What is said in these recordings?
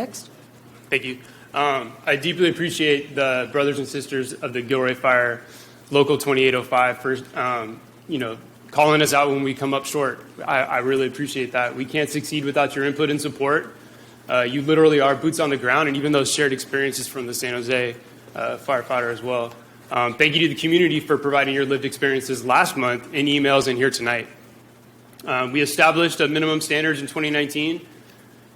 Next. Thank you. I deeply appreciate the brothers and sisters of the Gilroy Fire Local 2805 for, calling us out when we come up short. I really appreciate that. We can't succeed without your input and support. You literally are boots on the ground, and even those shared experiences from the San Jose firefighter as well. Thank you to the community for providing your lived experiences last month in emails and here tonight. We established a minimum standards in 2019,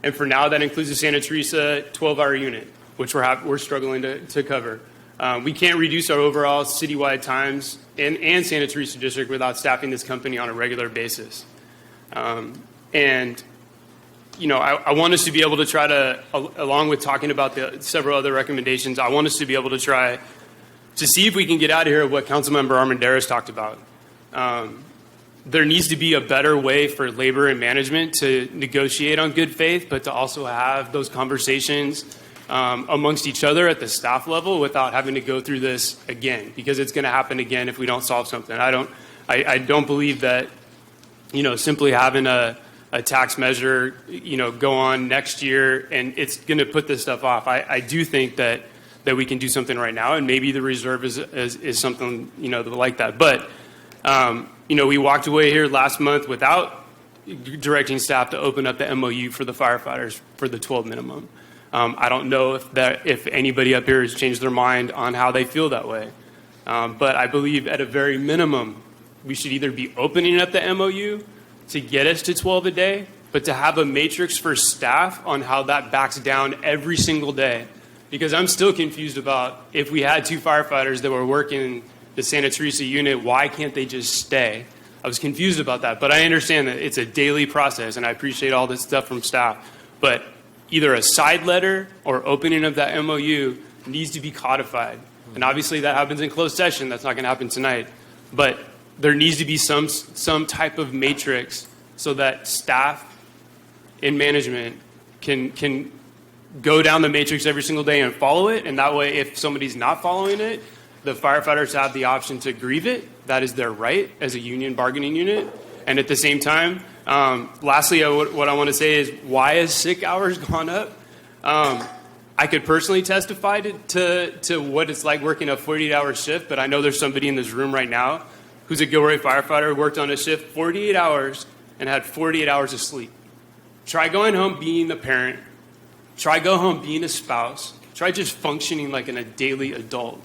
and for now that includes the Santa Teresa 12-hour unit, which we're struggling to cover. We can't reduce our overall citywide times and Santa Teresa District without staffing this company on a regular basis. I want us to be able to try to, along with talking about the several other recommendations, I want us to be able to try to see if we can get out of here what Councilmember Armendariz talked about. There needs to be a better way for labor and management to negotiate on good faith, but to also have those conversations amongst each other at the staff level without having to go through this again, because it's going to happen again if we don't solve something. I don't believe that, simply having a tax measure, go on next year and it's going to put this stuff off. I do think that we can do something right now, and maybe the reserve is something, like that. But, we walked away here last month without directing staff to open up the MOU for the firefighters for the 12 minimum. I don't know if anybody up here has changed their mind on how they feel that way. But I believe at a very minimum, we should either be opening up the MOU to get us to 12 a day, but to have a matrix for staff on how that backs down every single day. Because I'm still confused about if we had 2 firefighters that were working the Santa Teresa unit, why can't they just stay? I was confused about that, but I understand that it's a daily process, and I appreciate all this stuff from staff. But either a side letter or opening of that MOU needs to be codified. And obviously that happens in closed session. That's not going to happen tonight. But there needs to be some type of matrix so that staff and management can go down the matrix every single day and follow it. And that way, if somebody's not following it, the firefighters have the option to grieve it. That is their right as a union bargaining unit. And at the same time, lastly, what I want to say is, why has sick hours gone up? I could personally testify to what it's like working a 48-hour shift, but I know there's somebody in this room right now who's a Gilroy firefighter who worked on a shift 48 hours and had 48 hours of sleep. Try going home being a parent. Try go home being a spouse. Try just functioning like a daily adult.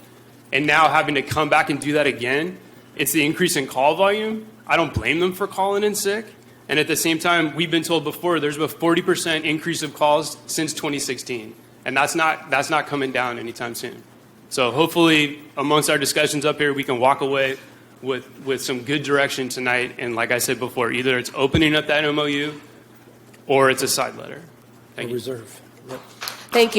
And now having to come back and do that again, it's the increase in call volume. I don't blame them for calling in sick. And at the same time, we've been told before there's a 40% increase of calls since 2016. And that's not coming down anytime soon. So hopefully amongst our discussions up here, we can walk away with some good direction tonight. And like I said before, either it's opening up that MOU or it's a side letter. Thank you. Reserve. Yep. Thank you.